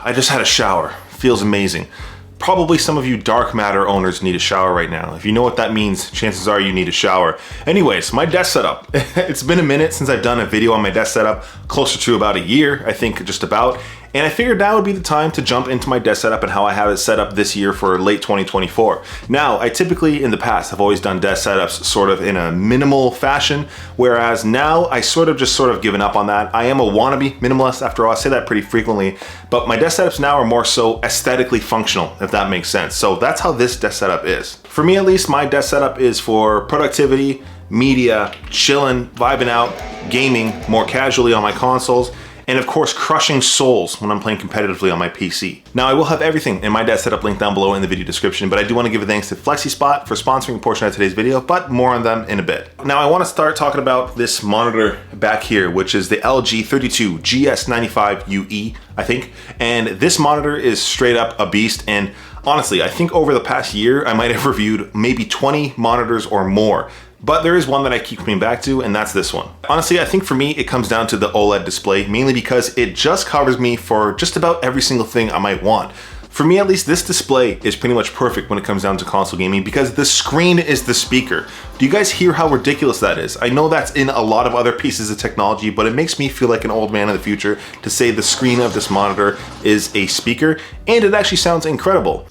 I just had a shower. Feels amazing. Probably some of you dark matter owners need a shower right now. If you know what that means, chances are you need a shower. Anyways, my desk setup. It's been a minute since I've done a video on my desk setup, closer to about a year, I think, just about. And I figured now would be the time to jump into my desk setup and how I have it set up this year for late 2024. Now, I typically in the past have always done desk setups sort of in a minimal fashion, whereas now I sort of given up on that. I am a wannabe minimalist after all, I say that pretty frequently, but my desk setups now are more so aesthetically functional, if that makes sense. So that's how this desk setup is. For me at least, my desk setup is for productivity, media, chilling, vibing out, gaming more casually on my consoles, and of course crushing souls when I'm playing competitively on my PC. Now I will have everything in my desk setup linked down below in the video description, but I do want to give a thanks to Flexispot for sponsoring a portion of today's video, but more on them in a bit. Now I want to start talking about this monitor back here, which is the LG 32GS95UE, I think. And this monitor is straight up a beast, and honestly, I think over the past year, I might have reviewed maybe 20 monitors or more. But there is one that I keep coming back to, and that's this one. Honestly, I think for me, it comes down to the OLED display, mainly because it just covers me for just about every single thing I might want. For me at least, this display is pretty much perfect when it comes down to console gaming because the screen is the speaker. Do you guys hear how ridiculous that is? I know that's in a lot of other pieces of technology, but it makes me feel like an old man in the future to say the screen of this monitor is a speaker, and it actually sounds incredible.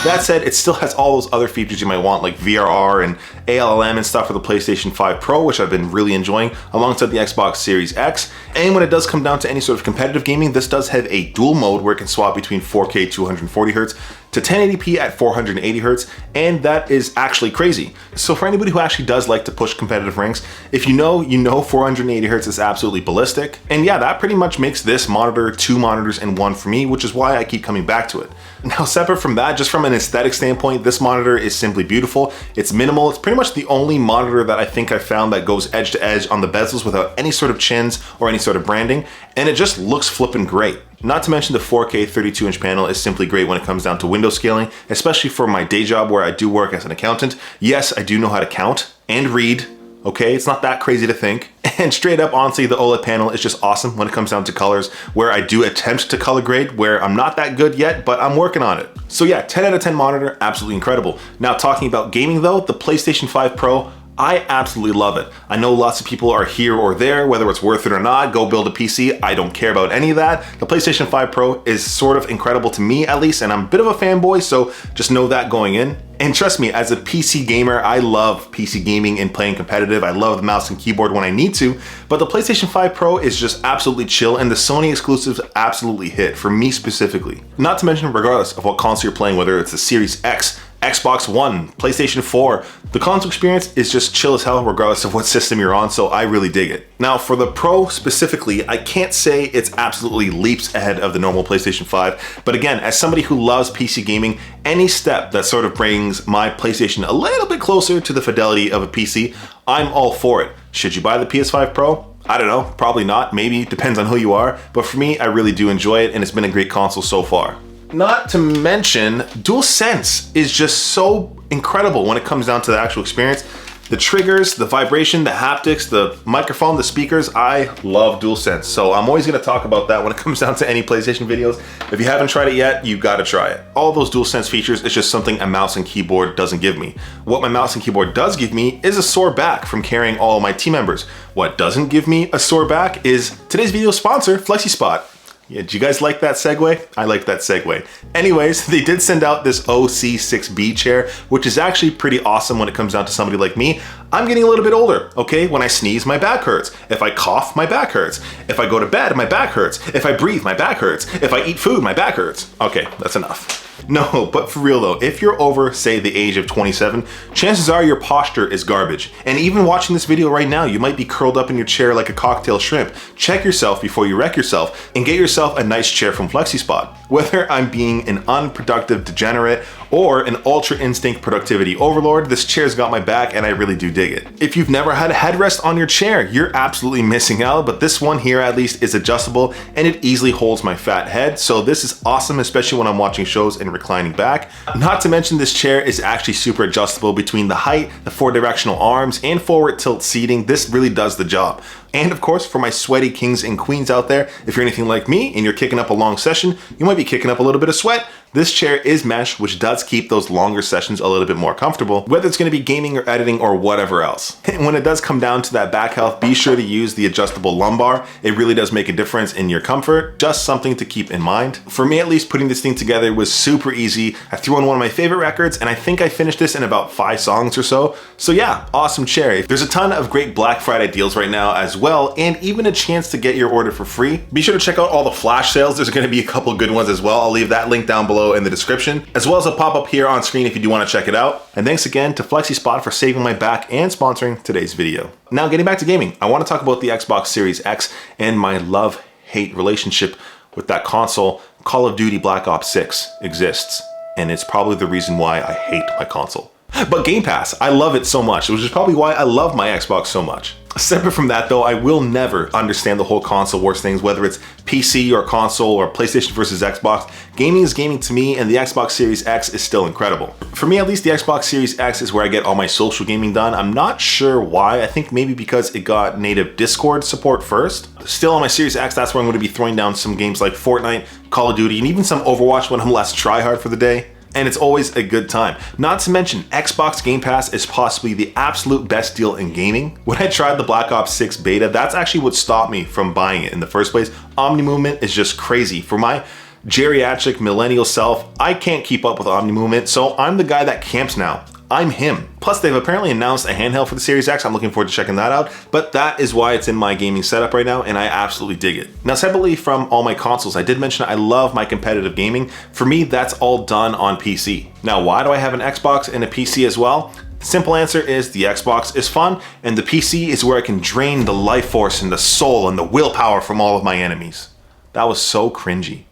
That said, it still has all those other features you might want, like VRR and ALM and stuff for the PlayStation 5 Pro, which I've been really enjoying, alongside the Xbox Series X. And when it does come down to any sort of competitive gaming, this does have a dual mode where it can swap between 4K 240Hz to 1080p at 480Hz, and that is actually crazy. So for anybody who actually does like to push competitive ranks, if you know 480Hz is absolutely ballistic. And yeah, that pretty much makes this monitor 2 monitors in one for me, which is why I keep coming back to it. Now, separate from that, just from an aesthetic standpoint, this monitor is simply beautiful. It's minimal. It's pretty much the only monitor that I think I've found that goes edge to edge on the bezels without any sort of chins or any sort of branding, and it just looks flippin' great. Not to mention the 4K 32-inch panel is simply great when it comes down to window scaling, especially for my day job where I do work as an accountant. Yes, I do know how to count and read. Okay, it's not that crazy to think. And straight up, honestly, the OLED panel is just awesome when it comes down to colors, where I do attempt to color grade, where I'm not that good yet, but I'm working on it. So yeah, 10 out of 10 monitor, absolutely incredible. Now talking about gaming though, the PlayStation 5 Pro, I absolutely love it. I know lots of people are here or there, whether it's worth it or not, go build a PC. I don't care about any of that. The PlayStation 5 Pro is sort of incredible to me at least, and I'm a bit of a fanboy, so just know that going in. And trust me, as a PC gamer, I love PC gaming and playing competitive. I love the mouse and keyboard when I need to, but the PlayStation 5 Pro is just absolutely chill, and the Sony exclusives absolutely hit, for me specifically. Not to mention, regardless of what console you're playing, whether it's the Series X, Xbox One, PlayStation 4, the console experience is just chill as hell regardless of what system you're on, so I really dig it. Now for the Pro specifically, I can't say it's absolutely leaps ahead of the normal PlayStation 5, but again, as somebody who loves PC gaming, any step that sort of brings my PlayStation a little bit closer to the fidelity of a PC, I'm all for it. Should you buy the PS5 Pro? I don't know, probably not, maybe, depends on who you are, but for me, I really do enjoy it, and it's been a great console so far. Not to mention, DualSense is just so incredible when it comes down to the actual experience. The triggers, the vibration, the haptics, the microphone, the speakers, I love DualSense. So I'm always gonna talk about that when it comes down to any PlayStation videos. If you haven't tried it yet, you gotta try it. All those DualSense features is just something a mouse and keyboard doesn't give me. What my mouse and keyboard does give me is a sore back from carrying all of my team members. What doesn't give me a sore back is today's video sponsor, Flexispot. Yeah, did you guys like that segue? I like that segue. Anyways, they did send out this OC6B chair, which is actually pretty awesome when it comes down to somebody like me. I'm getting a little bit older, okay? When I sneeze, my back hurts. If I cough, my back hurts. If I go to bed, my back hurts. If I breathe, my back hurts. If I eat food, my back hurts. Okay, that's enough. No, but for real though, if you're over, say, the age of 27, chances are your posture is garbage. And even watching this video right now, you might be curled up in your chair like a cocktail shrimp. Check yourself before you wreck yourself and get yourself a nice chair from Flexispot. Whether I'm being an unproductive degenerate or an Ultra Instinct Productivity Overlord, this chair's got my back and I really do dig it. If you've never had a headrest on your chair, you're absolutely missing out, but this one here at least is adjustable and it easily holds my fat head, so this is awesome, especially when I'm watching shows and reclining back. Not to mention this chair is actually super adjustable between the height, the 4 directional arms, and forward tilt seating. This really does the job. And of course, for my sweaty kings and queens out there, if you're anything like me and you're kicking up a long session, you might be kicking up a little bit of sweat. This chair is mesh, which does keep those longer sessions a little bit more comfortable, whether it's going to be gaming or editing or whatever else. And when it does come down to that back health, be sure to use the adjustable lumbar. It really does make a difference in your comfort. Just something to keep in mind. For me, at least, putting this thing together was super easy. I threw on one of my favorite records, and I think I finished this in about 5 songs or so. So yeah, awesome chair. There's a ton of great Black Friday deals right now as well, and even a chance to get your order for free. Be sure to check out all the flash sales. There's going to be a couple good ones as well. I'll leave that link down below in the description, as well as a pop-up here on screen if you do want to check it out. And thanks again to Flexispot for saving my back and sponsoring today's video. Now getting back to gaming, I want to talk about the Xbox Series X and my love-hate relationship with that console. Call of Duty Black Ops 6 exists, and it's probably the reason why I hate my console. But Game Pass, I love it so much, which is probably why I love my Xbox so much. Separate from that though, I will never understand the whole console wars things, whether it's PC or console or PlayStation versus Xbox. Gaming is gaming to me, and the Xbox Series X is still incredible. For me at least, the Xbox Series X is where I get all my social gaming done. I'm not sure why. I think maybe because it got native Discord support first. Still on my Series X, that's where I'm going to be throwing down some games like Fortnite, Call of Duty, and even some Overwatch when I'm less tryhard for the day. And it's always a good time. Not to mention, Xbox Game Pass is possibly the absolute best deal in gaming. When I tried the Black Ops 6 beta, that's actually what stopped me from buying it in the first place. Omni movement is just crazy. For my geriatric millennial self, I can't keep up with Omni movement, so I'm the guy that camps now. I'm him. Plus, they've apparently announced a handheld for the Series X. I'm looking forward to checking that out, but that is why it's in my gaming setup right now, and I absolutely dig it. Now, separately from all my consoles, I did mention I love my competitive gaming. For me, that's all done on PC. Now, why do I have an Xbox and a PC as well? The simple answer is the Xbox is fun, and the PC is where I can drain the life force and the soul and the willpower from all of my enemies. That was so cringy.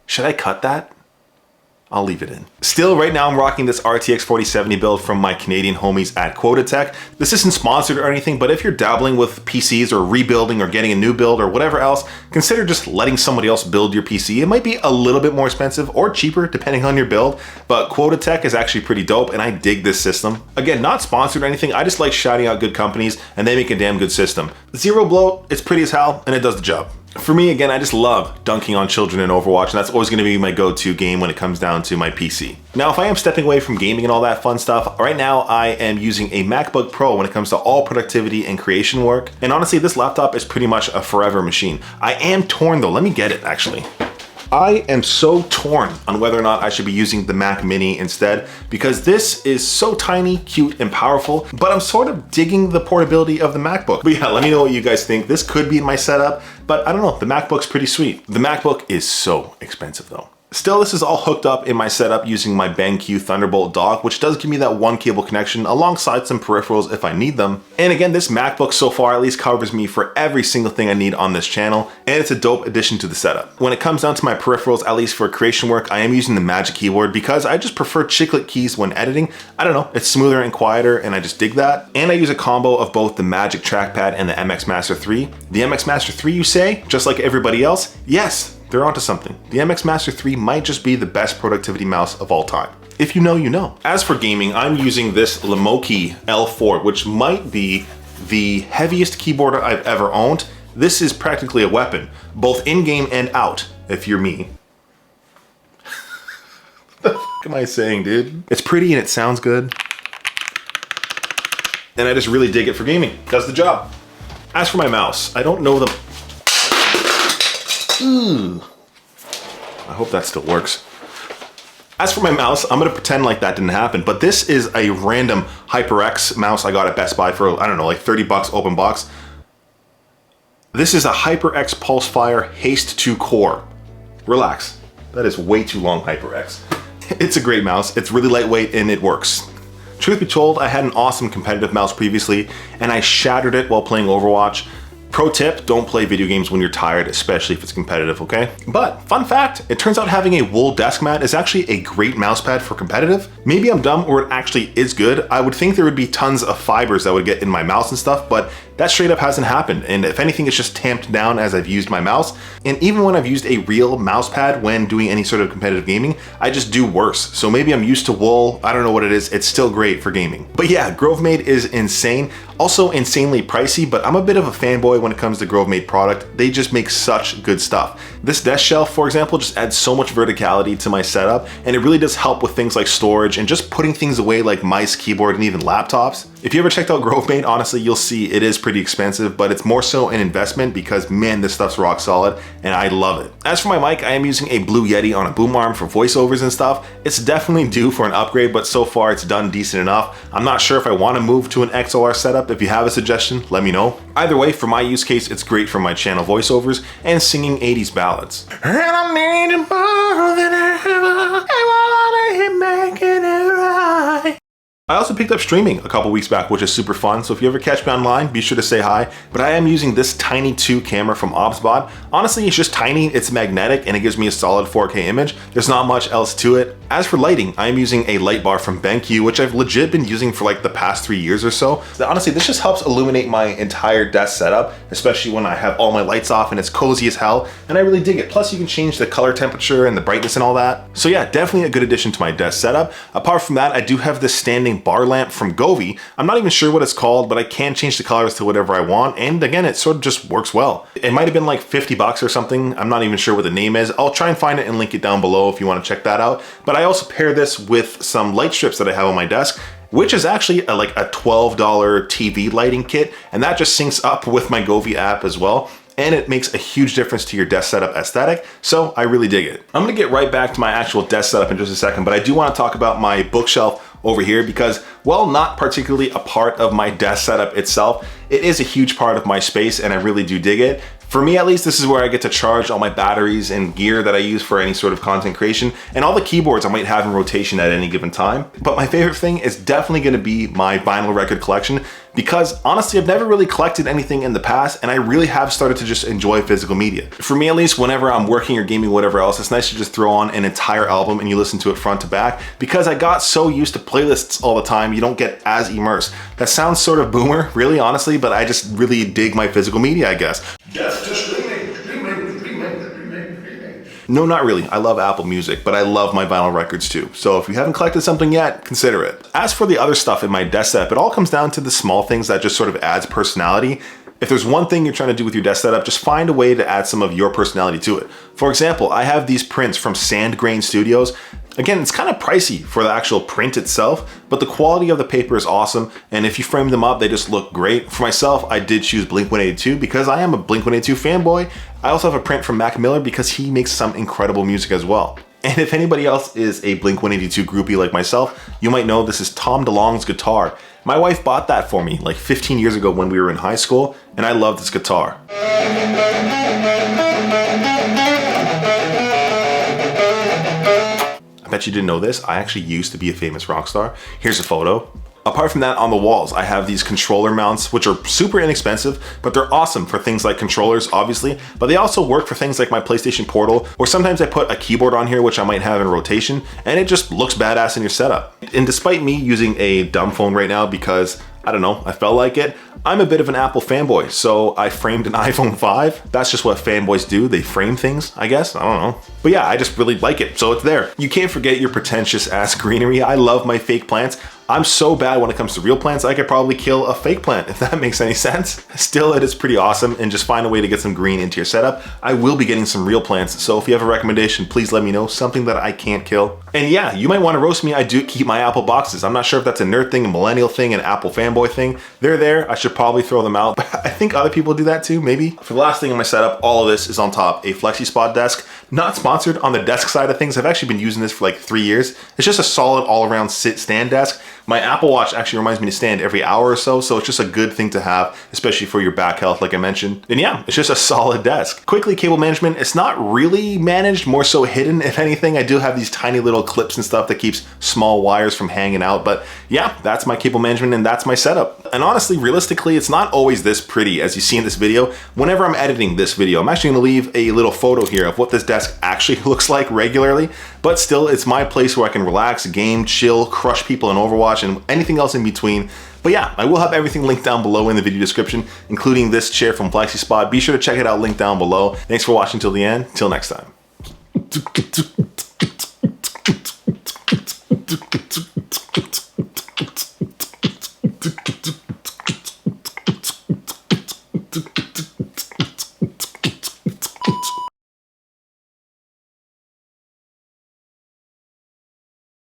Should I cut that? I'll leave it in. Still, right now I'm rocking this RTX 4070 build from my Canadian homies at Quotatech. This isn't sponsored or anything, but if you're dabbling with PCs or rebuilding or getting a new build or whatever else, consider just letting somebody else build your PC. It might be a little bit more expensive or cheaper depending on your build, but Quotatech is actually pretty dope and I dig this system. Again, not sponsored or anything, I just like shouting out good companies and they make a damn good system. Zero bloat, it's pretty as hell, and it does the job. For me, again, I just love dunking on children in Overwatch, and that's always going to be my go-to game when it comes down to my PC. Now, if I am stepping away from gaming and all that fun stuff, right now I am using a MacBook Pro when it comes to all productivity and creation work. And honestly, this laptop is pretty much a forever machine. I am torn though. Let me get it, actually. I am so torn on whether or not I should be using the Mac Mini instead, because this is so tiny, cute, and powerful, but I'm sort of digging the portability of the MacBook. But yeah, let me know what you guys think. This could be in my setup, but I don't know, the MacBook's pretty sweet. The MacBook is so expensive though. Still, this is all hooked up in my setup using my BenQ Thunderbolt dock, which does give me that one cable connection alongside some peripherals if I need them. And again, this MacBook so far at least covers me for every single thing I need on this channel, and it's a dope addition to the setup. When it comes down to my peripherals, at least for creation work, I am using the Magic Keyboard because I just prefer chiclet keys when editing. I don't know, it's smoother and quieter, and I just dig that. And I use a combo of both the Magic Trackpad and the MX Master 3. The MX Master 3, you say? Just like everybody else? Yes! They're onto something. The MX Master 3 might just be the best productivity mouse of all time. If you know, you know. As for gaming, I'm using this Lemoki L4, which might be the heaviest keyboard I've ever owned. This is practically a weapon, both in-game and out, if you're me. What the fuck am I saying, dude? It's pretty and it sounds good. And I just really dig it for gaming. Does the job. As for my mouse, I don't know the... Ooh. I hope that still works. As for my mouse, I'm gonna pretend like that didn't happen, but this is a random HyperX mouse I got at Best Buy for, I don't know, like 30 bucks open box. This is a HyperX Pulsefire Haste 2 Core. Relax, that is way too long, HyperX. It's a great mouse, it's really lightweight and it works. Truth be told, I had an awesome competitive mouse previously and I shattered it while playing Overwatch. Pro tip, don't play video games when you're tired, especially if it's competitive, okay? But fun fact, it turns out having a wool desk mat is actually a great mouse pad for competitive. Maybe I'm dumb or it actually is good. I would think there would be tons of fibers that would get in my mouse and stuff, but that straight up hasn't happened. And if anything, it's just tamped down as I've used my mouse. And even when I've used a real mouse pad when doing any sort of competitive gaming, I just do worse. So maybe I'm used to wool, I don't know what it is, it's still great for gaming. But yeah, Grovemade is insane. Also insanely pricey, but I'm a bit of a fanboy when it comes to Grovemade product. They just make such good stuff. This desk shelf, for example, just adds so much verticality to my setup, and it really does help with things like storage and just putting things away like mice, keyboard, and even laptops. If you ever checked out Grovemade, honestly, you'll see it is pretty expensive, but it's more so an investment because man, this stuff's rock solid and I love it. As for my mic, I am using a Blue Yeti on a boom arm for voiceovers and stuff. It's definitely due for an upgrade, but so far it's done decent enough. I'm not sure if I want to move to an XLR setup. If you have a suggestion, let me know. Either way, for my use case, it's great for my channel voiceovers and singing 80s ballads. And I'm needing more than ever, and I ain't making it right. I also picked up streaming a couple weeks back, which is super fun. So if you ever catch me online, be sure to say hi. But I am using this Tiny 2 camera from Obsbot. Honestly, it's just tiny, it's magnetic, and it gives me a solid 4K image. There's not much else to it. As for lighting, I am using a light bar from BenQ, which I've legit been using for like the past 3 years or so. Honestly, this just helps illuminate my entire desk setup, especially when I have all my lights off and it's cozy as hell, and I really dig it. Plus you can change the color temperature and the brightness and all that. So yeah, definitely a good addition to my desk setup. Apart from that, I do have this standing bar lamp from Govee. I'm not even sure what it's called, but I can change the colors to whatever I want, and again, it sort of just works well. It might have been like 50 bucks or something. I'm not even sure what the name is. I'll try and find it and link it down below if you want to check that out. But I also pair this with some light strips that I have on my desk, which is actually like a $12 TV lighting kit, and that just syncs up with my Govee app as well. And it makes a huge difference to your desk setup aesthetic, so I really dig it. I'm gonna get right back to my actual desk setup in just a second, but I do wanna talk about my bookshelf over here because, while not particularly a part of my desk setup itself, it is a huge part of my space and I really do dig it. For me at least, this is where I get to charge all my batteries and gear that I use for any sort of content creation and all the keyboards I might have in rotation at any given time. But my favorite thing is definitely gonna be my vinyl record collection because honestly, I've never really collected anything in the past and I really have started to just enjoy physical media. For me at least, whenever I'm working or gaming, whatever else, it's nice to just throw on an entire album and you listen to it front to back because I got so used to playlists all the time, you don't get as immersed. That sounds sort of boomer, really honestly, but I just really dig my physical media, I guess. Yes, to streaming. No, not really. I love Apple Music, but I love my vinyl records too. So if you haven't collected something yet, consider it. As for the other stuff in my desk setup, it all comes down to the small things that just sort of adds personality. If there's one thing you're trying to do with your desk setup, just find a way to add some of your personality to it. For example, I have these prints from Sand Grain Studios. Again, it's kind of pricey for the actual print itself, but the quality of the paper is awesome, and if you frame them up, they just look great. For myself, I did choose Blink-182 because I am a Blink-182 fanboy. I also have a print from Mac Miller because he makes some incredible music as well. And if anybody else is a Blink-182 groupie like myself, you might know this is Tom DeLonge's guitar. My wife bought that for me like 15 years ago when we were in high school, and I love this guitar. I bet you didn't know this. I actually used to be a famous rock star. Here's a photo. Apart from that, on the walls, I have these controller mounts, which are super inexpensive, but they're awesome for things like controllers, obviously, but they also work for things like my PlayStation Portal, or sometimes I put a keyboard on here, which I might have in rotation, and it just looks badass in your setup. And despite me using a dumb phone right now because, I don't know, I felt like it, I'm a bit of an Apple fanboy, so I framed an iPhone 5. That's just what fanboys do. They frame things, I guess. I don't know. But yeah, I just really like it, so it's there. You can't forget your pretentious ass greenery. I love my fake plants. I'm so bad when it comes to real plants, I could probably kill a fake plant, if that makes any sense. Still, it is pretty awesome, and just find a way to get some green into your setup. I will be getting some real plants, so if you have a recommendation, please let me know, something that I can't kill. And yeah, you might want to roast me. I do keep my Apple boxes. I'm not sure if that's a nerd thing, a millennial thing, an Apple fanboy thing. They're there. I should probably throw them out, but I think other people do that too, maybe. For the last thing in my setup, all of this is on top, a Flexispot desk. Not sponsored on the desk side of things. I've actually been using this for like 3 years. It's just a solid all-around sit-stand desk My Apple Watch actually reminds me to stand every hour or so, so it's just a good thing to have, especially for your back health, like I mentioned. And yeah, it's just a solid desk. Quickly, cable management, it's not really managed, more so hidden, if anything. I do have these tiny little clips and stuff that keeps small wires from hanging out, but yeah, that's my cable management and that's my setup. And honestly, realistically, it's not always this pretty as you see in this video. Whenever I'm editing this video, I'm actually gonna leave a little photo here of what this desk actually looks like regularly, but still, it's my place where I can relax, game, chill, crush people in Overwatch, and anything else in between. But yeah, I will have everything linked down below in the video description, including this chair from Flexispot. Be sure to check it out, link down below. Thanks for watching till the end. Till next time.